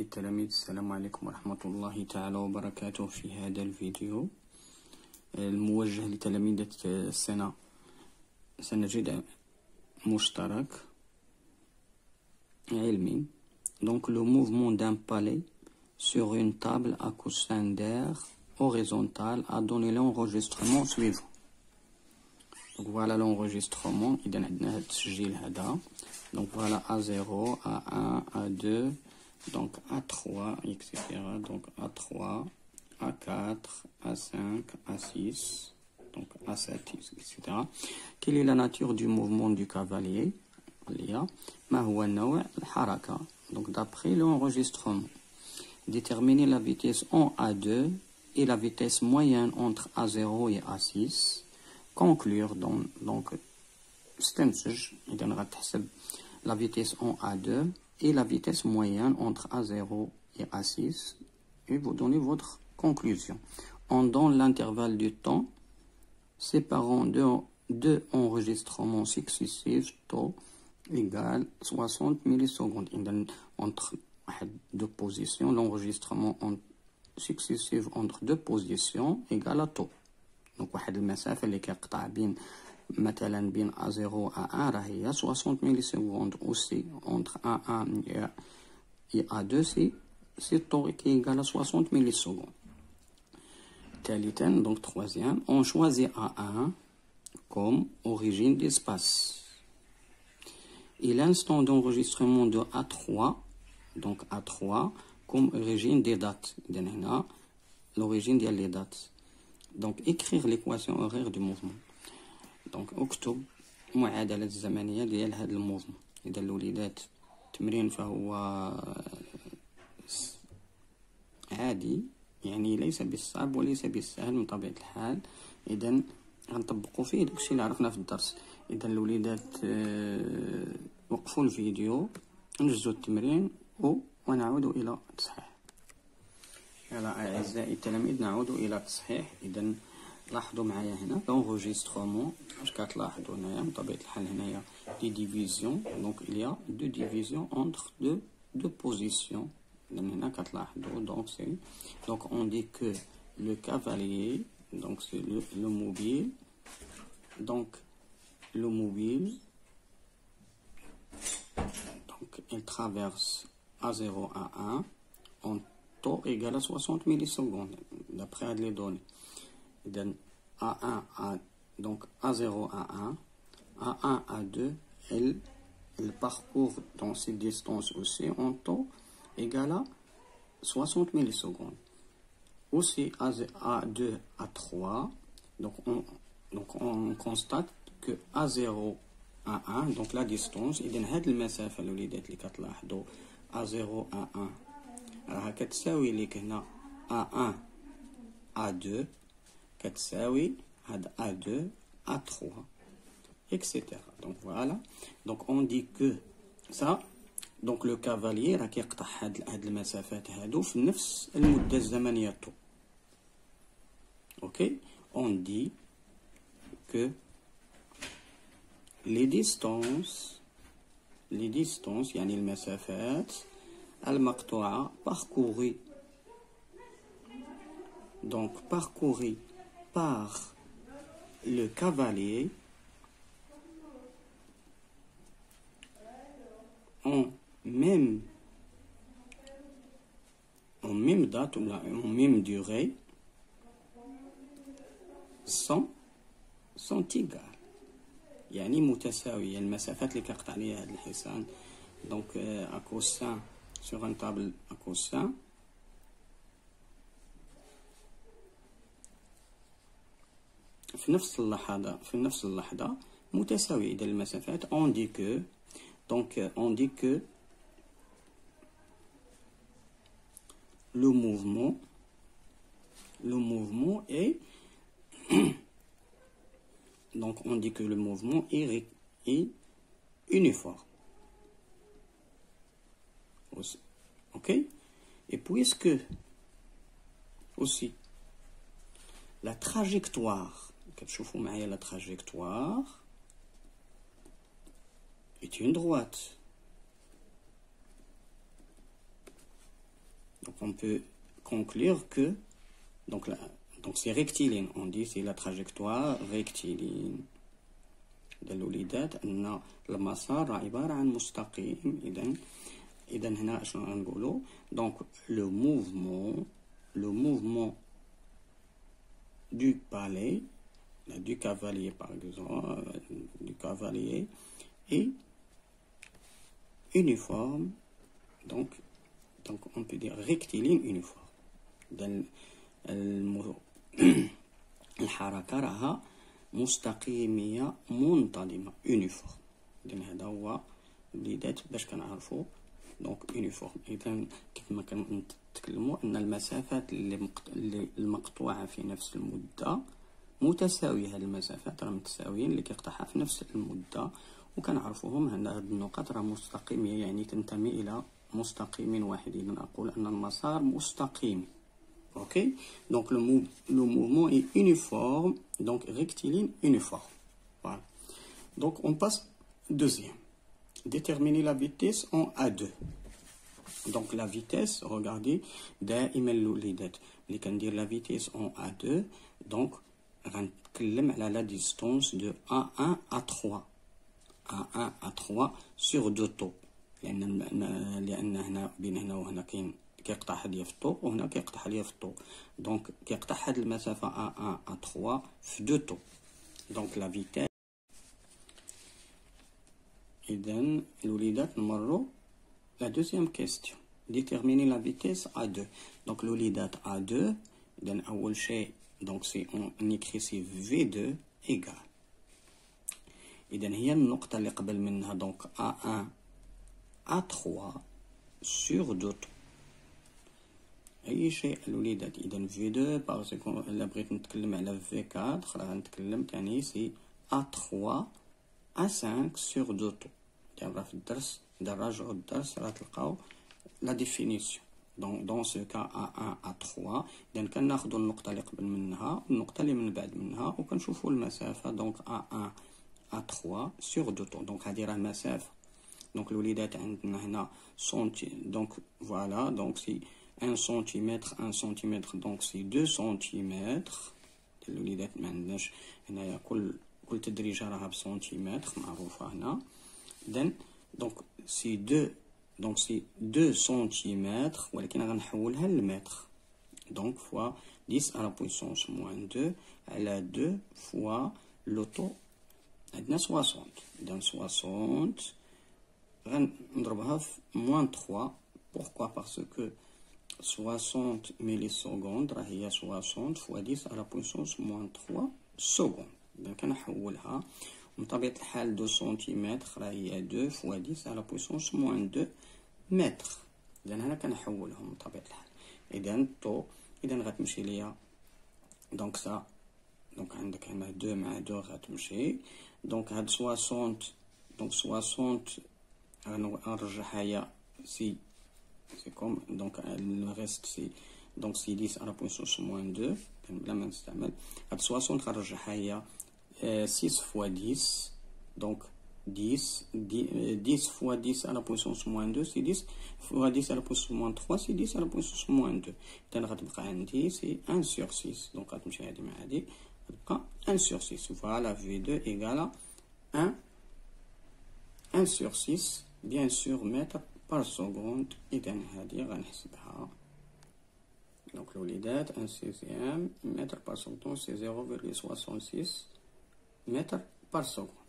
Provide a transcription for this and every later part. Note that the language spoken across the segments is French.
أعزائي التلاميذ، السلام عليكم ورحمة الله تعالى وبركاته. في هذا الفيديو الموجه لتلاميذ السنة سنجد مشترك علمي. Donc le mouvement d'un palais sur une table à coussin d'air horizontale a donné l'enregistrement suivant. Donc voilà l'enregistrement. إذا عندنا هذا التسجيل هذا. Donc voilà A0, A1, A2, donc A3, etc. Donc A3, A4, A5, A6, donc A7, etc. Quelle est la nature du mouvement du cavalier? ما هو النوع الحركة. Donc d'après l'enregistrement, déterminer la vitesse en A2 et la vitesse moyenne entre A0 et A6. Conclure donc استنتج إذا غتحسب la vitesse en A2 et la vitesse moyenne entre A0 et A6 et vous donnez votre conclusion. On donne l'intervalle du temps séparant deux enregistrements successifs taux égale 60 millisecondes. Entre deux positions, l'enregistrement successif entre deux positions égale à taux. Donc واحد المسافة اللي كيقطع بين مثلا بين A0 و A1 راه هي 60 millisecondes aussi entre A1 et A2 c'est taux qui est égal à 60 millisecondes. ثالثا donc troisième, on choisit A1 comme origine d'espace et l'instant d'enregistrement de A3 donc A3 comme origine des dates. إذا هنا l'origine ديال les dates. Donc écrire l'équation horaire du mouvement. دونك اكتب معادلة الزمنية ديال هذا الموفمون. إذا الوليدات التمرين فهو عادي، يعني ليس بالصعب وليس بالسهل من طبيعة الحال. إذا غنطبقوا فيه داكشي اللي عرفنا في الدرس. إذا الوليدات وقفوا الفيديو، نجزوا التمرين ونعود إلى التصحيح. يلا أعزائي التلاميذ نعود إلى التصحيح. إذا لاحظوا معايا هنا l'enregistrement. واش كتلاحظوا هنايا من طبيعة الحال هنايا دي ديفيزيون. دونك il y a deux divisions entre deux positions. هنا كتلاحظوا donc on dit que le cavalier donc c'est le mobile. Donc le mobile donc il traverse A0 A1 en temps égal à 60 millisecondes d'après les données. Donc A1 donc A0 A1 A1 A2 elle parcourt dans ces distances aussi en temps égal à 60 millisecondes. Aussi A2 A3 donc on constate que A0 A1 donc la distance. إذا هاد المسافة الوليدات اللي كتلاحظوا A0 A1 راها كتساوي ليك هنا A1 A2 كتساوي هاد A2 A3 etc. Donc voilà. Donc on dit que ça donc le cavalier راه كيقطع هاد المسافات هادو في نفس المدة الزمنية طو. OK. On dit que les distances يعني المسافات المقطوعة parcourue par le cavalier en même date ou en même durée sont égales. يعني متساوية المسافات اللي كيقطع عليها هذا الحصان. donc à coussin sur une table à coussin في نفس اللحظة متساوية. إذا المسافات on dit que le mouvement est donc on dit que le mouvement est uniforme. OK. Et puisque aussi la trajectoire كتشوفوا معايا la trajectoire est une droite. Donc on peut conclure que donc c'est rectiligne. On dit c'est la trajectoire rectiligne. الوليدات أن المسار عبارة عن مستقيم. إذا هنا شنو غنقولوا؟ donc le mouvement du palais, du cavalier par exemple, du cavalier est uniforme. Donc on peut dire rectiligne uniforme. الحركة راها مستقيمية منتظمة uniforme. إذن هذا هو الوليدات باش كنعرفوا دونك uniforme. إذا كما كنتكلموا أن المسافات اللي المقطوعة في نفس المدة متساوية. هذه المسافات راه متساويين اللي كيقطعها في نفس المدة وكنعرفوهم. هاد النقط راه مستقيمية يعني تنتمي إلى مستقيم واحد. إذا أقول أن المسار مستقيم. Ok, donc le mouvement est uniforme, donc rectiligne uniforme. Voilà. Donc on passe deuxième. Déterminer la vitesse en A2. Donc la vitesse, regardez, دائما الوليدات اللي كندير la vitesse en A2, donc غنتكلم على la distance de A1 à 3. A1 à 3 sur 2 taux. لأن هنا بين هنا وهنا كاين كيقطع هاد ليا في الطو وهنا كيقطع ليا في الطو. دونك كيقطع هاد المسافة A1 à 3 في 2 طو. دونك لا فيتاس. إذن الوليدات نمرو لا دوزيام كيستيون. ديتيرميني لا فيتاس A2. دونك الوليدات A2. إذن أول شيء دونك سي اون إكري سي V2 إيكال. إذن هي النقطة اللي قبل منها دونك A1 à 3 sur 2 طو. اي شيء الوليدات. اذا في 2 باسكو الا بغيت نتكلم على في 4 راه غنتكلم ثاني سي ا 3 ا 5 سور 2 طو. راه في الدرس اذا راجعوا الدرس راه تلقاو لا ديفينيسيون. دون سو كا ا 1 ا 3. اذا كناخذوا النقطه اللي قبل منها والنقطه اللي من بعد منها وكنشوفوا المسافه. دونك ا 1 ا 3 سور 2 طو. دونك هذه راه مسافه. دونك الوليدات عندنا هنا سنتي. دونك فوالا دونك سي 1 سنتيمتر 1 سنتيمتر دونك سي 2 سنتيمتر. الوليدات ما عندناش هنايا كل تدريجه راها بسنتيمتر معروفه هنا. اذا دونك سي 2 دونك سي 2 سنتيمتر ولكن غنحولها للمتر. دونك فوا 10 على بويسونس موان 2 على 2 فوا لو طو عندنا 60. اذا 60 غنضربها في موان 3. Pourquoi? Parce que 60 millisecondes هي 60 fois 10 à la puissance moins 3 secondes. إذا كنحولها من طبيعة الحال 2 سنتيمتر هي 2 fois 10 à la puissance moins 2 متر. إذا هنا كنحولهم من طبيعة الحال. إذا طو إذا غتمشي ليا دونك سا دونك عندك هنا 2 مع 2 غتمشي. دونك هاد 60 دونك 60 غنرجعها هي سي c'est comme donc le reste c'est donc c'est 10 à la puissance moins 2 بلا ما نستعمل هاد 60 غنرجعها هي 6 fois 10 donc 10 fois 10 à la puissance moins 2 c'est 10 fois 10 à la puissance moins 3 c'est 10 à la puissance moins 2. إذا غتبقى عندي c'est 1 sur 6 donc غتمشي هادي مع هادي غتبقى 1 sur 6. voilà V2 égale 1 sur 6 bien sûr mètre par seconde. إذا هذه غنحسبها. دونك الوليدات 1 sixième mètre par seconde c'est 0,66 mètre par seconde.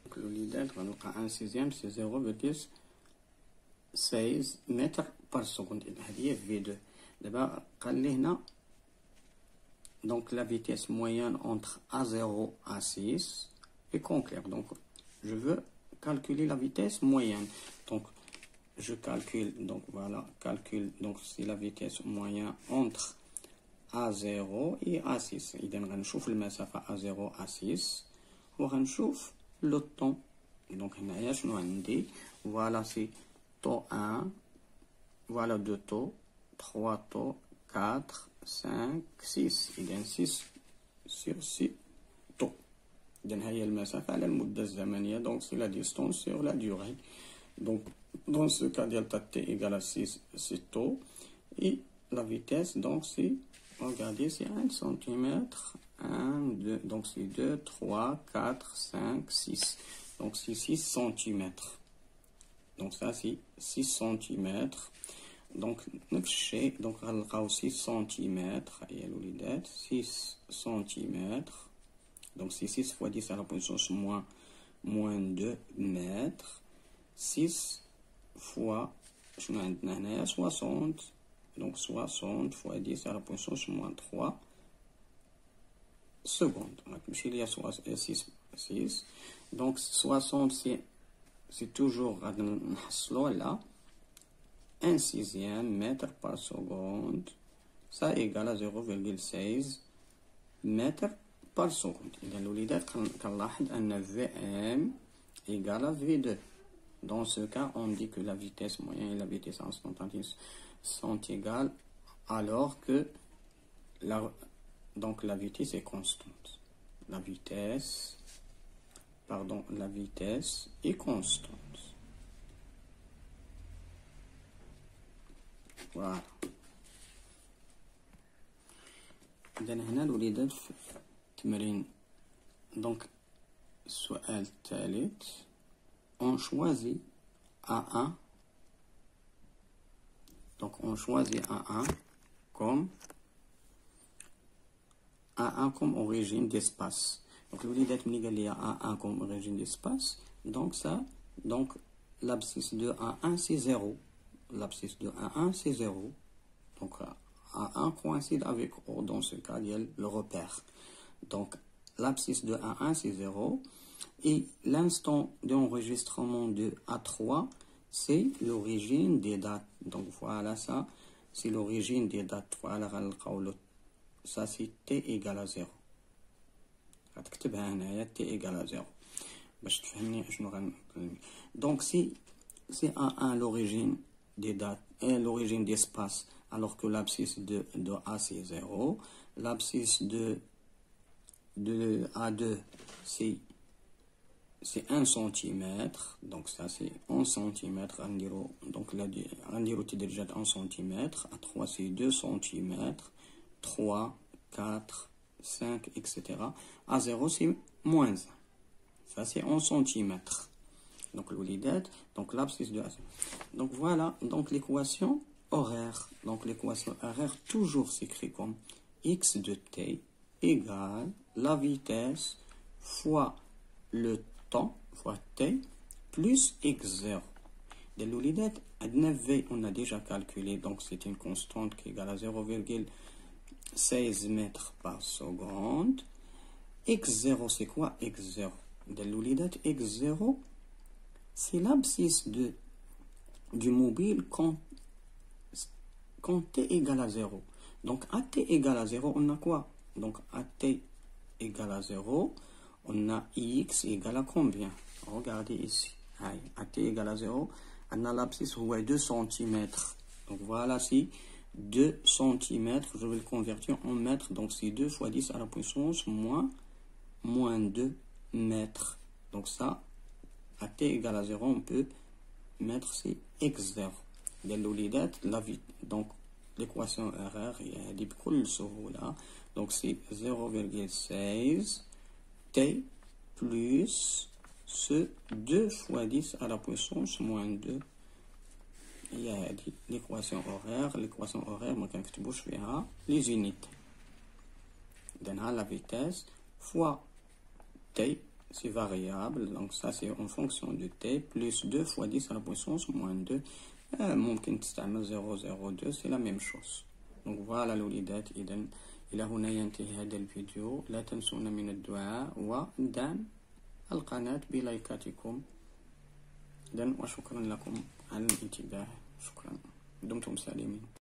دونك الوليدات غنلقى 1 sixième c'est 0,16 mètre par seconde. إذا هذه هي V2. دابا قال لي هنا donc la vitesse moyenne entre A0 à 6 est conclure. Donc je veux calculer la vitesse moyenne. Donc je calcule, donc voilà, calcule, donc c'est la vitesse moyenne entre A0 et A6. إذا غنشوف المسافة A0 A6 وغنشوف le temps. donc هنايا شنو عندي؟ voilà c'est taux 1, voilà 2 taux, 3 taux, 4, 5, 6. إذا 6 sur 6 taux. إذا هي المسافة على المدة الزمنية. donc c'est la distance sur la durée. donc Dans ce cas, delta t égale à 6, c'est taux. Et la vitesse, donc, c'est, regardez, c'est 1 cm. 1, 2, donc c'est 2, 3, 4, 5, 6. Donc c'est 6 cm. Donc ça, c'est 6 cm. Donc, donc, on a 6 cm. Et elle 6 cm. Donc, c'est 6 fois 10 à la puissance moins 2 mètres. 6 fois 60. Donc, 60 fois 10 à la puissance moins 3 secondes. Il y a 6. Donc, 60, c'est toujours là. 1 sixième mètre par seconde. Ça égale à 0,16 mètres par seconde. إذا الوليدات كنلاحظ أن VM égale à V2. Dans ce cas, on dit que la vitesse moyenne et la vitesse instantanée sont égales, alors que la vitesse est constante. La vitesse est constante. Voilà. إذا هنا الوليدات في التمرين donc السؤال الثالث on choisit A1 donc on choisit A1 comme origine d'espace. Donc الوليدات ملي قال لي A1 comme origine d'espace, donc l'abscisse de A1 c'est 0. L'abscisse de A1 c'est 0. Donc A1 coïncide avec O dans ce cas, il y a le repère. Donc l'abscisse de A1 c'est 0. Et l'instant d'enregistrement de A3, c'est l'origine des dates. Donc voilà, ça, c'est l'origine des dates. Voilà, ça c'est T égale à 0. T égale à 0. Donc si A1 l'origine des dates et l'origine d'espace, alors que l'abscisse de A c'est 0, l'abscisse de A2 c'est 1 cm, donc ça c'est 11 cm, donc là, on dirait déjà 1 cm, A3 c'est 2 cm, 3, 4, 5, etc. A0 c'est moins 1, ça c'est 11 cm. Donc l'olidette, donc l'abscisse de A0. Donc voilà, donc l'équation horaire. Donc l'équation horaire toujours s'écrit comme x de t égale la vitesse fois le temps fois t plus x0. De l'olidette, V, on a déjà calculé, donc c'est une constante qui est égale à 0,16 mètres par seconde. X0, c'est quoi x0? De l'olidette, x0, c'est l'abscisse du mobile quand t égale à 0. Donc à t égale à 0, on a quoi? Donc à t égale à 0, on a x égale à combien? Regardez ici. À t égale à 0, on a l'abscisse 2 cm. Donc voilà, c'est 2 cm. Je vais le convertir en mètres. Donc c'est 2 fois 10 à la puissance moins 2 mètres. Donc ça, à t égale à 0, on peut mettre c'est x0. Donc l'équation horaire, il y a des boucles là. Donc c'est 0,16 t plus ce 2 fois 10 à la puissance moins 2. Il y a l'équation horaire. L'équation horaire, moi, quand je bouge, je fais les unités. Donc la vitesse fois t, c'est variable. Donc ça, c'est en fonction de t plus 2 fois 10 à la puissance moins 2. ممكن تستعمل 0,02 c'est la même chose. Donc voilà الوليدات. إذن إلى هنا ينتهي هذا الفيديو. لا تنسونا من الدعاء ودعم القناة بلايكاتكم. إذن وشكرا لكم على الانتباه. شكرا. دمتم سالمين.